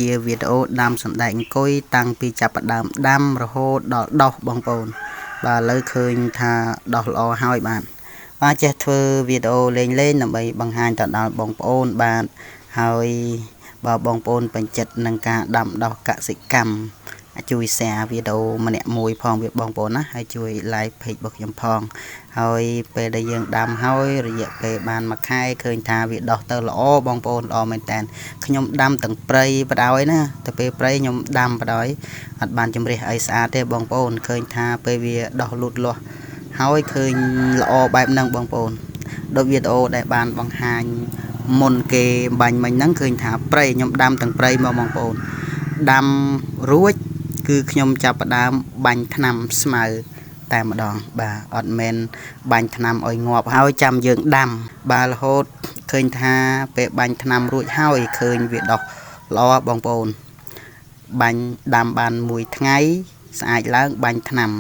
ជាវីដេអូដាំសណ្តែកអង្គុយតាំងពីចាប់ផ្ដើមដាំរហូតដល់ដោះបងប្អូនបាទឥឡូវឃើញថាដោះល្អហើយបាទចេះធ្វើវីដេអូលេងដើម្បីបង្ហាញទៅដល់បងប្អូនបាទហើយបើបងប្អូនពេញចិត្តនឹងការដាំដោះកសិកម្មជួយ share វីដេអូម្នាក់មួយផងវាបងប្អូនណាហើយជួយ like page របស់ខ្ញុំផងហើយពេលដែលយើងដាំហើយរយៈពេលបានមួយខែឃើញថាវាដោះទៅល្អបងប្អូនល្អមែនតើខ្ញុំដាំទាំងព្រៃបដ ாய் ណាទៅពេលព្រៃខ្ញុំដាំបដ ாய் អត់បានជំរះអីស្អាតទេបងប្អូនឃើញថាពេលវាដោះលូតលាស់ហើយឃើញល្អបែបហ្នឹងបងប្អូនដូចវីដេអូដែលបានបង្ហាញមុនគេបាញ់មិញហ្នឹងឃើញថាព្រៃខ្ញុំដាំទាំងព្រៃមកបងប្អូនដាំរួចគឺខ្ញុំចាប់ផ្ដើមបាញ់ថ្នាំស្មៅតែម្ដងបាទអត់មែនបាញ់ថ្នាំឲ្យងាប់ហើយចាំយើងដាំបាទរហូតឃើញថាពេលបាញ់ថ្នាំរួចហើយឃើញវាដោះល្អបងប្អូនបាញ់ដាំបានមួយថ្ងៃស្អាតឡើងបាញ់ថ្នាំ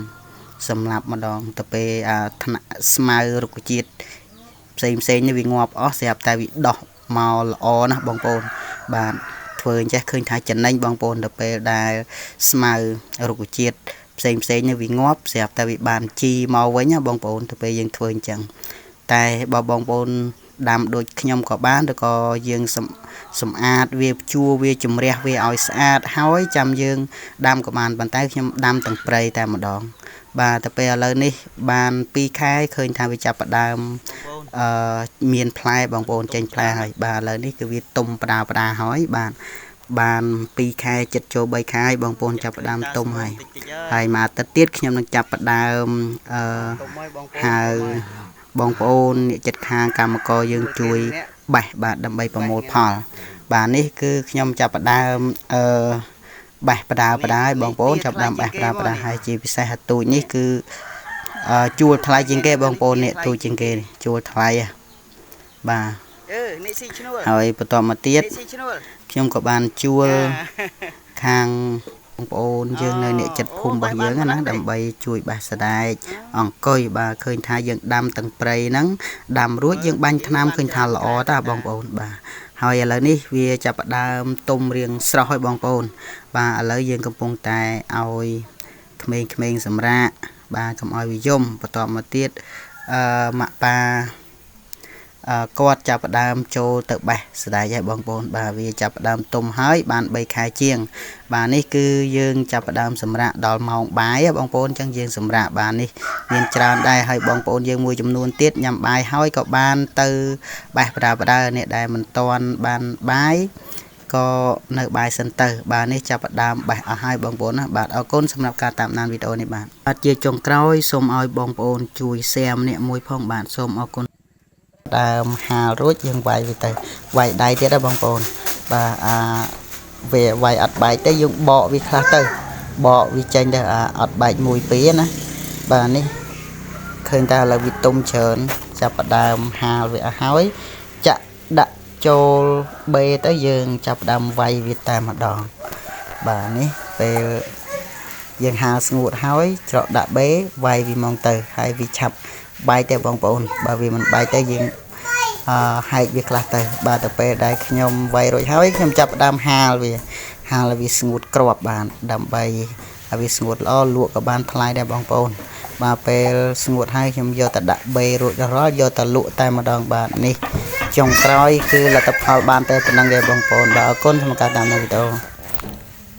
សម្រាប់ម្ដងទៅពេលស្មៅរុក្ខជាតិផ្សេងនេះវាងាប់អស់ស្រាប់តែវាដោះមកល្អណាស់បងប្អូនបាទធ្វើអញ្ចេះឃើញថាចំណេញបងប្អូនទៅពេលដែលស្មៅរុក្ខជាតិផ្សេងនេះវាងាប់ស្រាប់តែវាបានជីមកវិញណាបងប្អូនទៅពេលយើងធ្វើអញ្ចឹងតែបើបងប្អូនដាំដូចខ្ញុំក៏បានឬក៏យើងសម្អាតវាជួវាជំរះវាឲ្យស្អាតហើយចាំយើងដាំក៏បានប៉ុន្តែខ្ញុំដាំទាំងព្រៃតែម្ដងបាទទៅពេលឥឡូវនេះបាន2ខែឃើញថាវាចាប់ផ្ដើមមានផ្លែបងប្អូនចេញផ្លែហើយបាទឥឡូវនេះគឺវាទុំផ្ដាហើយបាន2ខែចិត្តចូល3ខែបងប្អូនចាប់ផ្ដើមទុំហើយមួយអាទិត្យទៀតខ្ញុំនឹងចាប់ផ្ដើមហៅបងប្អូនអ្នកចិត្តខាងកម្មករយើងជួយបេះបាទដើម្បីប្រមូលផលបាទនេះគឺខ្ញុំចាប់ផ្ដើមបេះផ្ដាឲ្យបងប្អូនចាប់ផ្ដើមបេះផ្ដាហើយជាពិសេសទូចនេះគឺជួលថ្លៃជាងគេបងប្អូននេះទូចជាងគេជួលថ្លៃបាទនេះស៊ីឈ្នួលហើយបន្តមកទៀតខ្ញុំក៏បានជួលខាងបងប្អូនយើងនៅអ្នកចិត្តភូមិរបស់យើងណាដើម្បីជួយបេះសដែកអង្គុយបាទឃើញថាយើងដាំទាំងព្រៃហ្នឹងដាំរួចយើងបាញ់ថ្នាំឃើញថាល្អតាបងប្អូនបាទហើយឥឡូវនេះវាចាប់ផ្ដើមទុំរៀងស្រស់ហើយបងប្អូនបាទឥឡូវយើងកំពុងតែឲ្យក្មេងសម្រាកបាទកុំឲ្យវាយំបន្តមកទៀតម៉ាក់ប៉ាគាត់ចាប់ផ្ដើមចូលទៅបេះស្ដាយហើយបងប្អូនបាទវាចាប់ផ្ដើមទុំហើយបាន3ខែជាងបាទនេះគឺយើងចាប់ផ្ដើមសម្រាកដល់ម៉ោងបាយបងប្អូនអញ្ចឹងយើងសម្រាកបាទនេះមានច្រើនដែរហើយបងប្អូនយើងមួយចំនួនទៀតញ៉ាំបាយហើយក៏បានទៅបេះផ្ដាអ្នកដែលមិនទាន់បានបាយក៏នៅបាយសិនទៅបាទនេះចាប់ផ្ដើមបេះអស់ហើយបងប្អូនណាបាទអរគុណសម្រាប់ការតាមដានវីដេអូនេះបាទជាចុងក្រោយសូមឲ្យបងប្អូនជួយ share ម្នាក់មួយផងបាទសូមអរគុណដើមហាលរួចយើងវាយវាទៅវាយដៃទៀតណាបងប្អូនបាទវាវាយអត់បែកទៅយើងបកវាខ្លះទៅបកវាចេញទៅអត់បែកមួយពីរណាបាទនេះឃើញតែឥឡូវវាទុំច្រើនចាប់ផ្ដើមហាលវាអស់ហើយចាក់ដាក់ចូលបេទៅយើងចាប់ផ្ដើមវាយវាតែម្ដងបាទនេះពេលយើងហាលស្ងួតហើយច្រកដាក់បេវាយវាមកទៅហើយវាឆាប់បែកទៅបងប្អូនបើវាមិនបែកទៅយើងហែកវាខ្លះទៅបាទទៅពេលដែលខ្ញុំវាយរួចហើយខ្ញុំចាប់ផ្ដើមហាលវាស្ងួតក្របបានដើម្បីឲ្យវាស្ងួតល្អលក់ក៏បានថ្លៃដែរបងប្អូនបាទពេលស្ងួតហើយខ្ញុំយកទៅដាក់បេរួចរាល់យកទៅលក់តែម្ដងបាទនេះចុងក្រោយគឺលទ្ធផលបានតែប៉ុណ្្នឹងទេបងប្អូនបាទអរគុណសម្រាប់ការតាមដានវីដេអូ